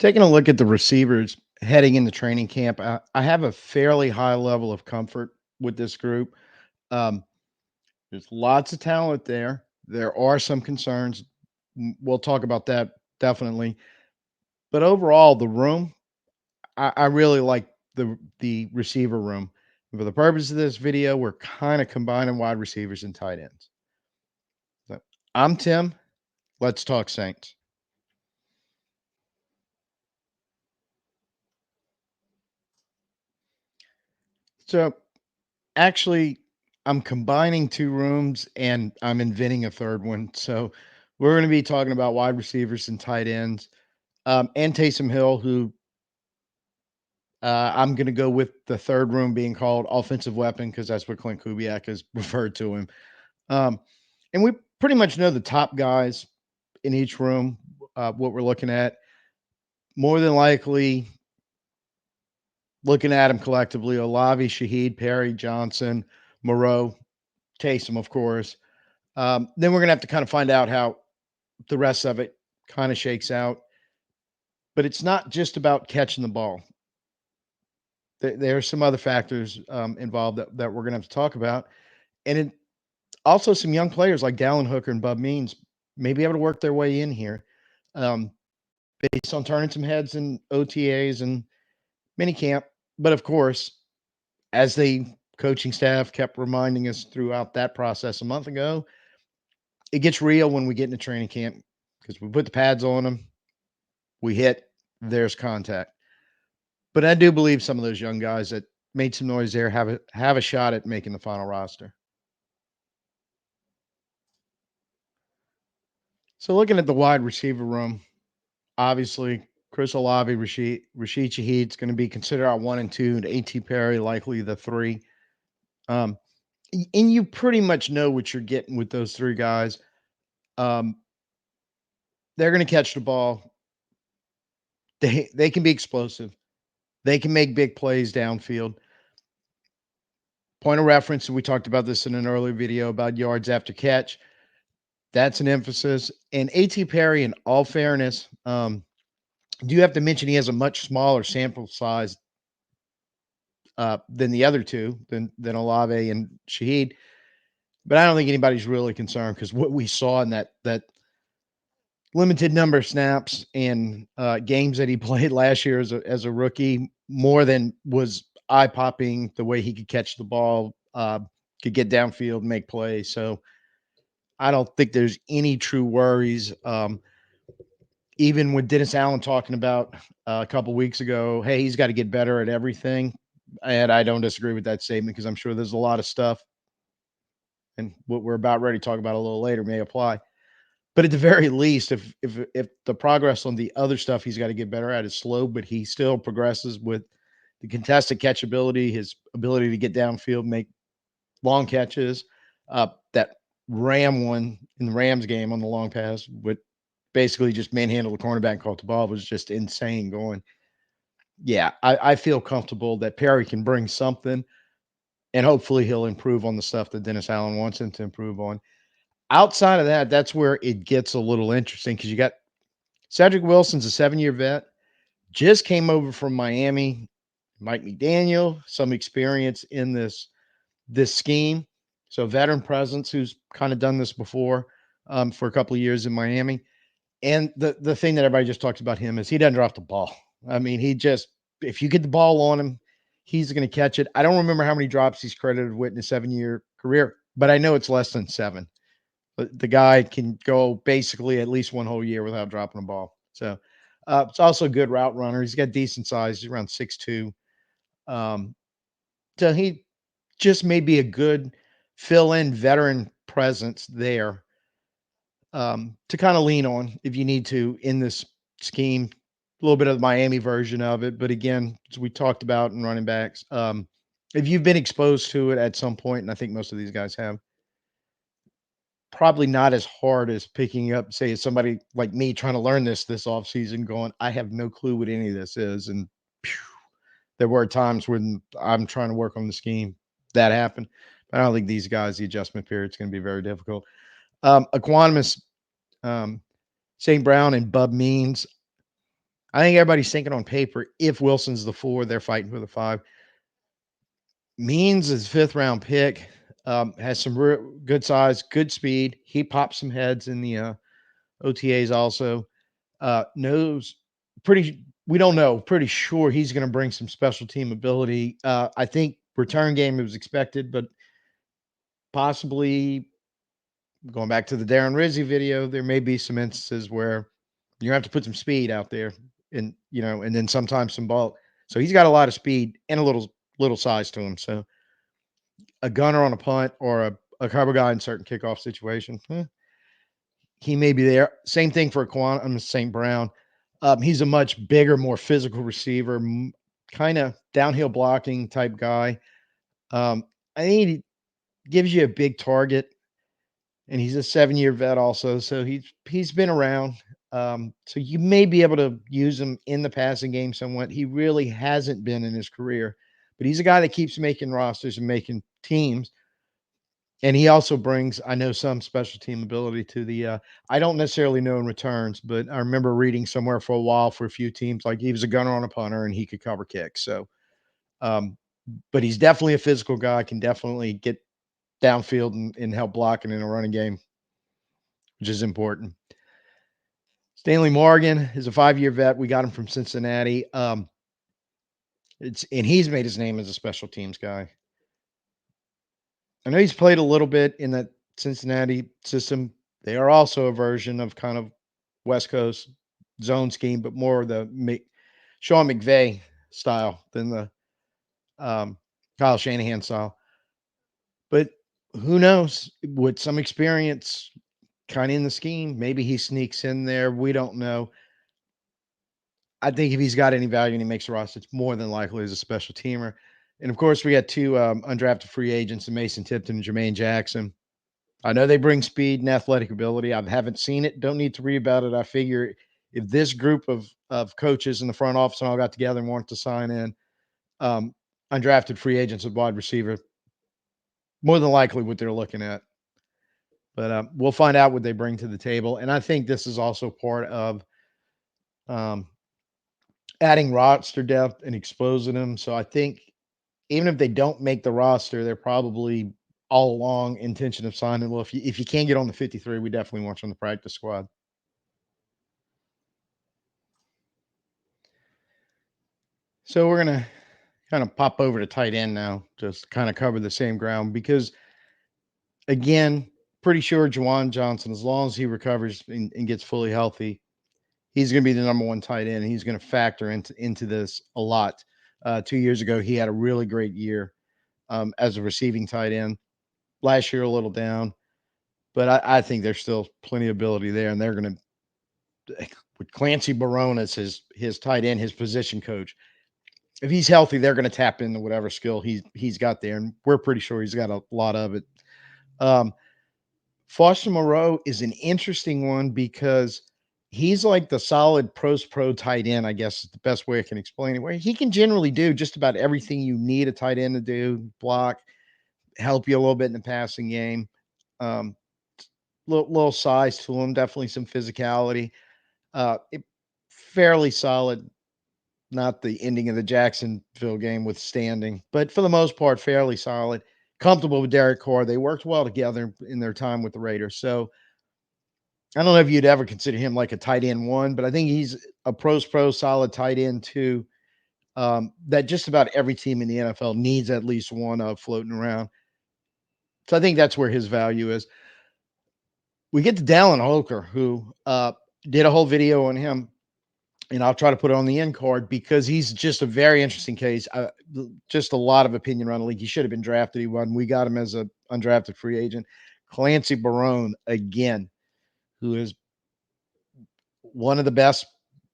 Taking a look at the receivers heading into training camp, I have a fairly high level of comfort with this group. Um, there's lots of talent there. There are some concerns. We'll talk about that definitely. But overall, the room, I really like the receiver room. For the purpose of this video, we're kind of combining wide receivers and tight ends. So I'm Tim. Let's talk Saints. So actually, I'm combining 2 rooms and I'm inventing a third one. So we're gonna be talking about wide receivers and tight ends, and Taysom Hill, who, I'm gonna go with the third room being called offensive weapon because that's what Clint Kubiak has referred to him. Um, and we pretty much know the top guys in each room, what we're looking at. More than likely, looking at them collectively, Olave, Shaheed, Perry, Johnson, Moreau, Taysom, of course. Then we're gonna have to kind of find out how the rest of it kind of shakes out. But it's not just about catching the ball. There are some other factors involved that we're gonna have to talk about, and also some young players like Dallin Hooker and Bub Means may be able to work their way in here, um, based on turning some heads in OTAs and minicamp. But of course, as the coaching staff kept reminding us throughout that process a month ago, it gets real when we get into training camp because we put the pads on them, we hit, there's contact. But I do believe some of those young guys that made some noise there have a shot at making the final roster. So looking at the wide receiver room, obviously Chris Olave, Rasheed Shaheed is going to be considered our 1 and 2, and A.T. Perry likely the 3. Um, and you pretty much know what you're getting with those 3 guys. Um, they're going to catch the ball. They can be explosive. They can make big plays downfield. Point of reference, and we talked about this in an earlier video about yards after catch. That's an emphasis. And A.T. Perry, in all fairness, do you have to mention he has a much smaller sample size than the other two, than Olave and Shaheed. But I don't think anybody's really concerned because what we saw in that limited number of snaps and games that he played last year as a rookie, more than was eye popping the way he could catch the ball, could get downfield, make plays. So I don't think there's any true worries. Even with Dennis Allen talking about a couple weeks ago, hey, he's got to get better at everything. And I don't disagree with that statement because I'm sure there's a lot of stuff, and what we're about ready to talk about a little later may apply. But at the very least, if the progress on the other stuff he's got to get better at is slow, but he still progresses with the contested catchability, his ability to get downfield, make long catches. That Ram one in the Rams game on the long pass with basically just manhandled the cornerback and caught the ball was just insane going. Yeah, I feel comfortable that Perry can bring something, and hopefully he'll improve on the stuff that Dennis Allen wants him to improve on. Outside of that, that's where it gets a little interesting because you got Cedric Wilson's a 7-year vet, just came over from Miami. Mike McDaniel, some experience in this scheme. So veteran presence who's kind of done this before, for a couple of years in Miami. And the thing that everybody just talks about him is he doesn't drop the ball. I mean, he just if you get the ball on him, he's going to catch it. I don't remember how many drops he's credited with in a 7-year career, but I know it's less than 7. But the guy can go basically at least one whole year without dropping a ball. So it's also a good route runner. He's got decent size. He's around 6'2". Um, so he just may be a good fill-in veteran presence there, to kind of lean on if you need to in this scheme. A little bit of the Miami version of it, but again, as we talked about in running backs, if you've been exposed to it at some point, and I think most of these guys have, probably not as hard as picking up, say, somebody like me trying to learn this offseason, going, I have no clue what any of this is, and phew, there were times when I'm trying to work on the scheme that happened. But I don't think these guys, the adjustment period is going to be very difficult. Equanimous, um, St. Brown and Bub Means. I think everybody's thinking on paper, if Wilson's the 4, they're fighting for the 5. Means is 5th round pick, has some good size, good speed. He pops some heads in the OTAs also. Knows pretty we don't know, pretty sure he's gonna bring some special team ability. I think return game was expected, but possibly going back to the Darren Rizzi video, there may be some instances where you have to put some speed out there and, and then sometimes some bulk. So he's got a lot of speed and a little size to him. So a gunner on a punt or a cover guy in certain kickoff situations, he may be there. Same thing for Quan St. Brown. He's a much bigger, more physical receiver, kind of downhill blocking type guy. I think he gives you a big target, and he's a 7-year vet also, so he's been around. So you may be able to use him in the passing game somewhat. He really hasn't been in his career, but he's a guy that keeps making rosters and making teams. And he also brings, I know, some special team ability to the. I don't necessarily know in returns, but I remember reading somewhere for a while for a few teams, like he was a gunner on a punter and he could cover kicks. So, um, but he's definitely a physical guy, can definitely get downfield and help blocking in a running game, which is important. Stanley Morgan is a 5-year vet. We got him from Cincinnati. And he's made his name as a special teams guy. I know he's played a little bit in that Cincinnati system. They are also a version of kind of West Coast zone scheme, but more of the Sean McVay style than the um, Kyle Shanahan style. But who knows? With some experience, kind of in the scheme, maybe he sneaks in there. We don't know. I think if he's got any value and he makes the roster, it's more than likely as a special teamer. And of course, we got 2 undrafted free agents, and Mason Tipton and Jermaine Jackson. I know they bring speed and athletic ability. I haven't seen it. Don't need to read about it. I figure if this group of coaches in the front office and all got together and wanted to sign in um, undrafted free agents at wide receiver, more than likely what they're looking at. But we'll find out what they bring to the table. And I think this is also part of um, adding roster depth and exposing them. So I think even if they don't make the roster, they're probably all along intention of signing. Well, if you can't get on the 53, we definitely want you on the practice squad. So we're gonna kind of pop over to tight end now, just kind of cover the same ground because again, pretty sure Juwan Johnson, as long as he recovers and gets fully healthy, he's going to be the number 1 tight end. And he's going to factor into this a lot. 2 years ago, he had a really great year as a receiving tight end. Last year, a little down, but I think there's still plenty of ability there, and they're going to with Clancy Barone as his tight end, his position coach. If he's healthy, they're going to tap into whatever skill he's got there, and we're pretty sure he's got a lot of it. Um, Foster Moreau is an interesting one because he's like the solid pro tight end, I guess is the best way I can explain it. Where he can generally do just about everything you need a tight end to do: block, help you a little bit in the passing game. Um, little size to him, definitely some physicality. Fairly solid. Not the ending of the Jacksonville game withstanding, but for the most part, fairly solid. Comfortable with Derek Carr. They worked well together in their time with the Raiders. So I don't know if you'd ever consider him like a tight end 1, but I think he's a pro solid tight end 2 that just about every team in the NFL needs at least one of floating around. So I think that's where his value is. We get to Dallin Holker, who did a whole video on him, and I'll try to put it on the end card because he's just a very interesting case. Just a lot of opinion around the league. He should have been drafted. He won. We got him as a undrafted free agent. Clancy Barone, again, who is one of the best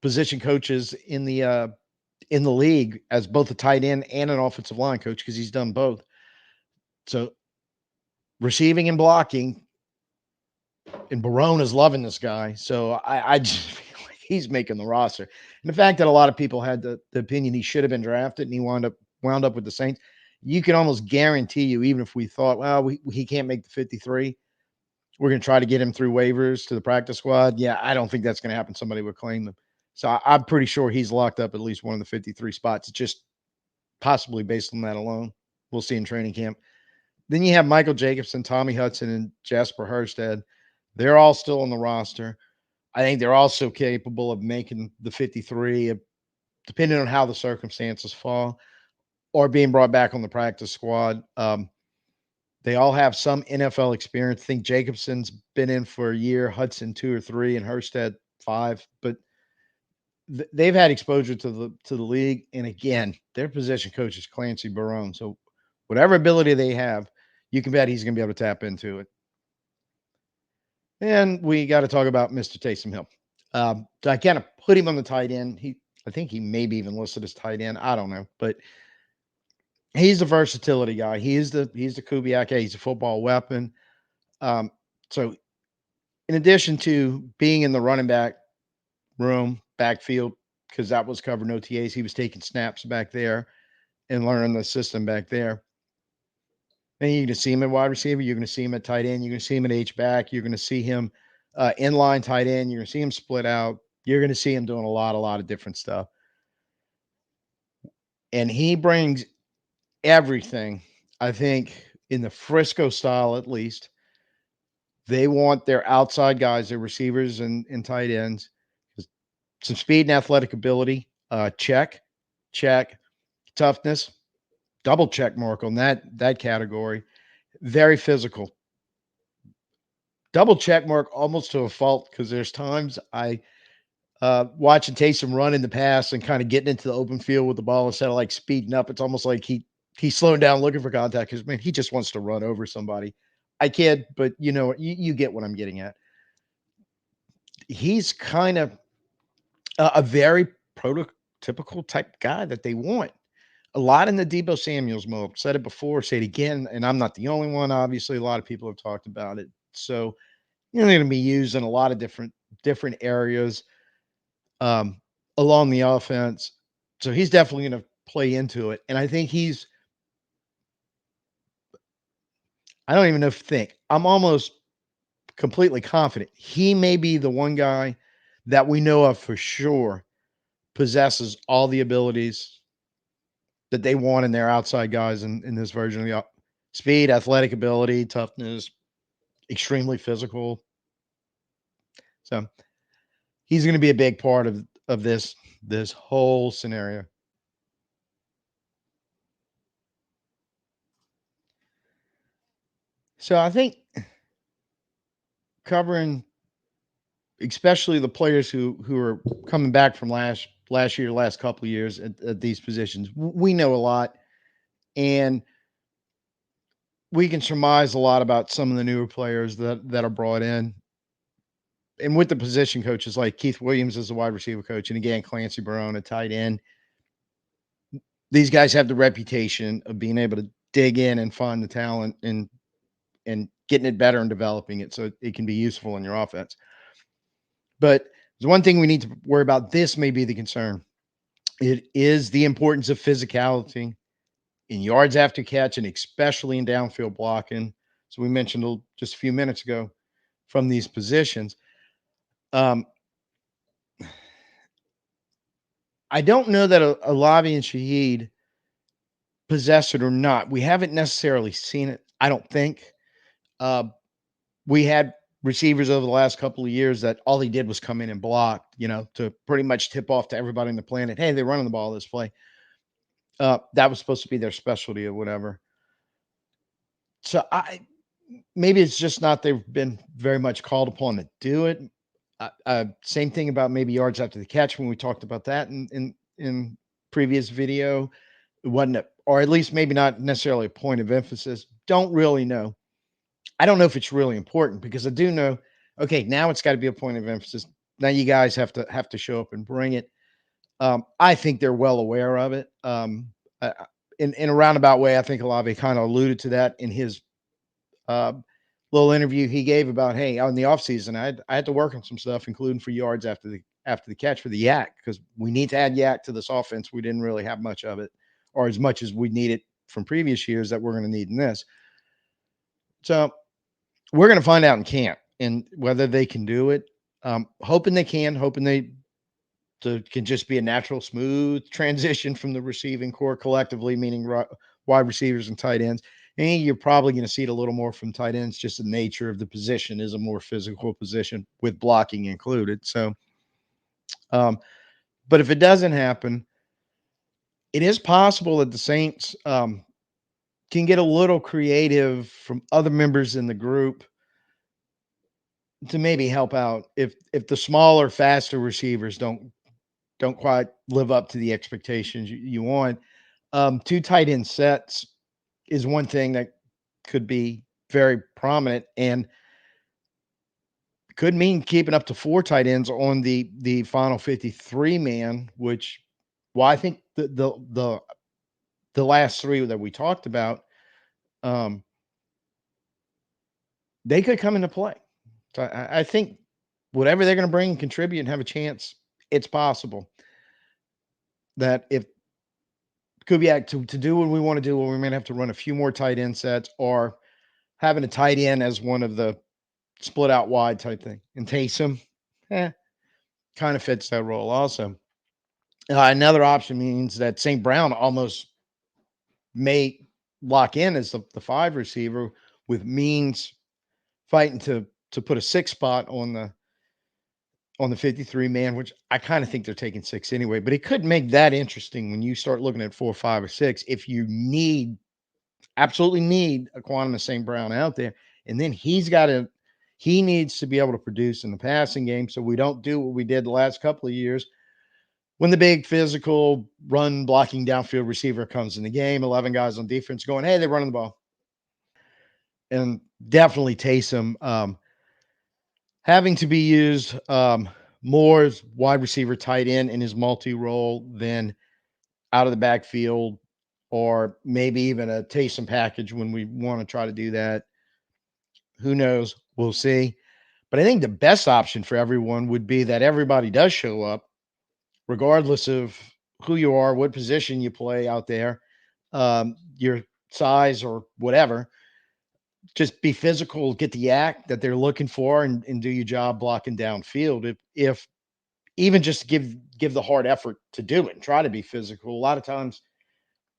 position coaches in the league as both a tight end and an offensive line coach because he's done both. So receiving and blocking, and Barone is loving this guy. So I just feel like he's making the roster. And the fact that a lot of people had the opinion he should have been drafted and he wound up with the Saints, you can almost guarantee you, even if we thought, well, he can't make the 53, we're going to try to get him through waivers to the practice squad. Yeah, I don't think that's going to happen. Somebody would claim him. So I'm pretty sure he's locked up at least one of the 53 spots, just possibly based on that alone. We'll see in training camp. Then you have Michael Jacobson, Tommy Hudson, and Jasper Hurstead. They're all still on the roster. I think they're also capable of making the 53, depending on how the circumstances fall, or being brought back on the practice squad. They all have some NFL experience. I think Jacobson's been in for a year, Hudson 2 or 3, and Hurstead 5. But they've had exposure to the league, and again, their position coach is Clancy Barone. So whatever ability they have, you can bet he's going to be able to tap into it. And we got to talk about Mr. Taysom Hill. So I kind of put him on the tight end. I think he maybe even listed as tight end. I don't know, but he's a versatility guy. He's the Kubiak. He's a football weapon. Um, so in addition to being in the running back room, backfield, because that was covered no TAs, he was taking snaps back there and learning the system back there. And you're going to see him at wide receiver. You're going to see him at tight end. You're going to see him at H back. You're going to see him inline tight end. You're going to see him split out. You're going to see him doing a lot of different stuff. And he brings everything, I think, in the Frisco style at least. They want their outside guys, their receivers and tight ends, some speed and athletic ability. Check. Toughness, double check mark on that category. Very physical. Double check mark almost to a fault because there's times I watching Taysom run in the past and kind of getting into the open field with the ball instead of like speeding up. It's almost like he's slowing down looking for contact because man, he just wants to run over somebody. I kid, but you get what I'm getting at. He's kind of a very prototypical type guy that they want. A lot in the Debo Samuels mode. Said it before, say it again, and I'm not the only one. Obviously, a lot of people have talked about it. So they're going to be used in a lot of different areas along the offense. So he's definitely going to play into it, and I think I don't even know if think. I'm almost completely confident he may be the one guy that we know of for sure possesses all the abilities that they want in their outside guys in this version of the speed, athletic ability, toughness, extremely physical. So he's going to be a big part of this whole scenario. So I think covering especially the players who are coming back from last year, last couple of years at these positions, we know a lot, and we can surmise a lot about some of the newer players that are brought in. And with the position coaches like Keith Williams as the wide receiver coach, and again Clancy Barone a tight end, these guys have the reputation of being able to dig in and find the talent and getting it better and developing it so it can be useful in your offense. But there's one thing we need to worry about. This may be the concern. It is the importance of physicality in yards after catch and especially in downfield blocking. So we mentioned just a few minutes ago from these positions. Um, I don't know that Olave and Shaheed possess it or not. We haven't necessarily seen it. I don't think. Uh, we had receivers over the last couple of years that all he did was come in and block, to pretty much tip off to everybody on the planet, hey, they're running the ball this play. That was supposed to be their specialty or whatever. So maybe it's just not they've been very much called upon to do it. Same thing about maybe yards after the catch when we talked about that in previous video. It wasn't, or at least maybe not necessarily a point of emphasis. Don't really know. I don't know if it's really important because I do know, okay, now it's got to be a point of emphasis. Now you guys have to show up and bring it. I think they're well aware of it. In a roundabout way, I think Olave kind of alluded to that in his uh, little interview he gave about, hey, on the offseason, I had to work on some stuff, including for yards after the catch for the yak, because we need to add yak to this offense. We didn't really have much of it, or as much as we needed from previous years that we're going to need in this. So we're going to find out in camp and whether they can do it. Hoping they can, hoping they can just be a natural, smooth transition from the receiving core collectively, meaning wide receivers and tight ends. And you're probably going to see it a little more from tight ends. Just the nature of the position is a more physical position with blocking included. So, um, but if it doesn't happen, it is possible that the Saints can get a little creative from other members in the group to maybe help out if the smaller, faster receivers don't quite live up to the expectations you want. Two tight end sets is one thing that could be very prominent and could mean keeping up to four tight ends on the final 53 man, which well, I think the last three that we talked about, um, they could come into play. So I think whatever they're going to bring and contribute and have a chance, it's possible that if Kubiak to do what we want to do, well, we might have to run a few more tight end sets or having a tight end as one of the split out wide type thing. And Taysom, kind of fits that role also. Another option means that St. Brown almost may lock in as the five receiver with Means fighting to put a six spot on the 53 man, which I kind of think they're taking six anyway, but it could make that interesting when you start looking at 4, 5, or six. If you absolutely need a quantum of St. Brown out there, and then he needs to be able to produce in the passing game so we don't do what we did the last couple of years when the big physical run blocking downfield receiver comes in the game, 11 guys on defense going, hey, they're running the ball. And definitely Taysom having to be used more as wide receiver tight end in his multi-role than out of the backfield or maybe even a Taysom package when we want to try to do that. Who knows? We'll see. But I think the best option for everyone would be that everybody does show up, regardless of who you are, what position you play out there, your size or whatever. Just be physical, get the act that they're looking for, and do your job blocking downfield. If even just give the hard effort to do it and try to be physical. A lot of times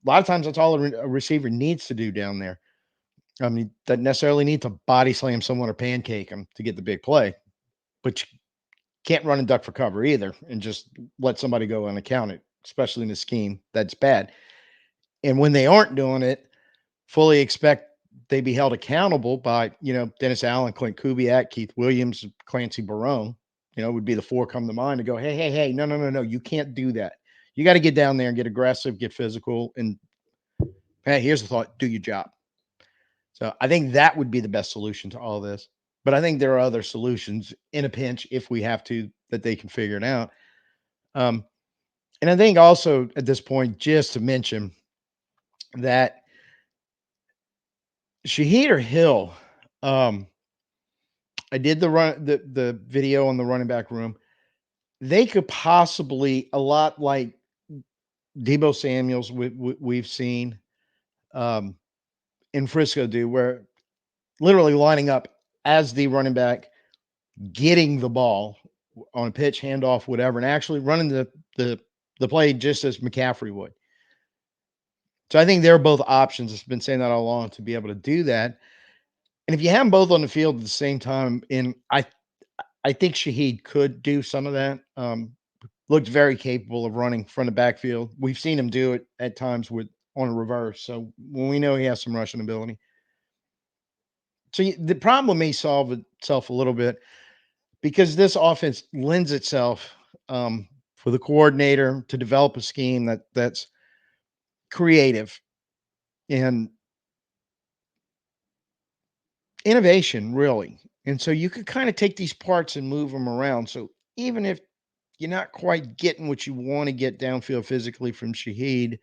that's all a receiver needs to do down there. I mean, doesn't necessarily need to body slam someone or pancake them to get the big play, but you can't run and duck for cover either and just let somebody go unaccounted, especially in a scheme that's bad. And when they aren't doing it, fully expect they be held accountable by, Dennis Allen, Clint Kubiak, Keith Williams, Clancy Barone, would be the four come to mind to go, hey, hey, hey, no, no, no, no, you can't do that. You got to get down there and get aggressive, get physical, and hey, here's the thought, do your job. So I think that would be the best solution to all this. But I think there are other solutions in a pinch if we have to that they can figure it out. Um, and I think also at this point, just to mention that Shaheed or Hill, um, I did the video on the running back room. They could possibly a lot like Debo Samuels we've seen um, in Frisco do, where literally lining up as the running back, getting the ball on a pitch, handoff, whatever, and actually running the play just as McCaffrey would. So I think they're both options. I've been saying that all along to be able to do that. And if you have them both on the field at the same time, and I think Shaheed could do some of that. Looked very capable of running front of backfield. We've seen him do it at times with on a reverse. So when we know he has some rushing ability. So the problem may solve itself a little bit because this offense lends itself for the coordinator to develop a scheme that's creative and innovation, really. And so you could kind of take these parts and move them around. So even if you're not quite getting what you want to get downfield physically from Shaheed,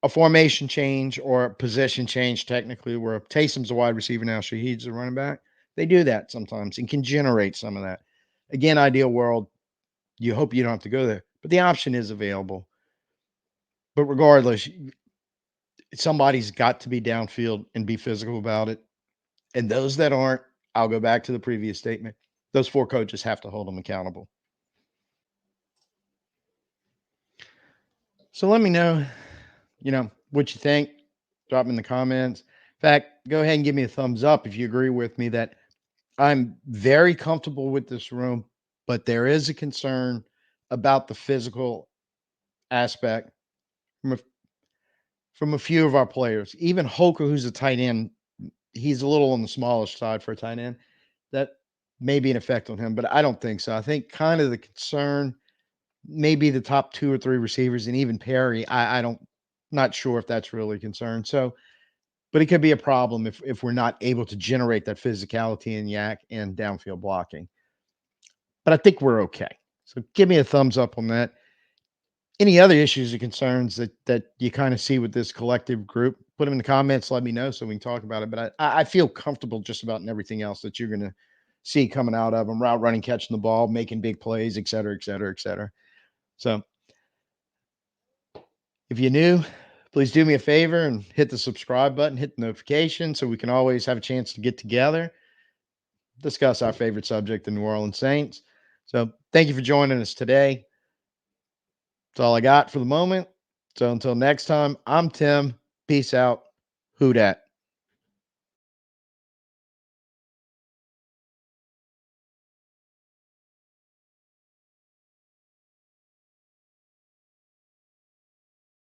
a formation change or a position change, technically, where Taysom's a wide receiver now, Shaheed's a running back. They do that sometimes and can generate some of that. Again, ideal world, you hope you don't have to go there, but the option is available. But regardless, somebody's got to be downfield and be physical about it. And those that aren't, I'll go back to the previous statement. Those four coaches have to hold them accountable. So let me know, what you think. Drop in the comments. In fact, go ahead and give me a thumbs up if you agree with me that I'm very comfortable with this room, but there is a concern about the physical aspect from a, from a few of our players. Even Holker, who's a tight end, he's a little on the smallish side for a tight end. That may be an effect on him, but I don't think so. I think kind of the concern maybe the top 2 or 3 receivers and even Perry, I don't not sure if that's really a concern. So, but it could be a problem if we're not able to generate that physicality in yak and downfield blocking. But I think we're okay. So give me a thumbs up on that. Any other issues or concerns that you kind of see with this collective group, put them in the comments, let me know so we can talk about it. But I feel comfortable just about in everything else that you're gonna see coming out of them, route running, catching the ball, making big plays, et cetera, et cetera, et cetera. So if you're new, please do me a favor and hit the subscribe button, hit the notification so we can always have a chance to get together, discuss our favorite subject, the New Orleans Saints. So thank you for joining us today. That's all I got for the moment. So until next time, I'm Tim. Peace out. Who dat?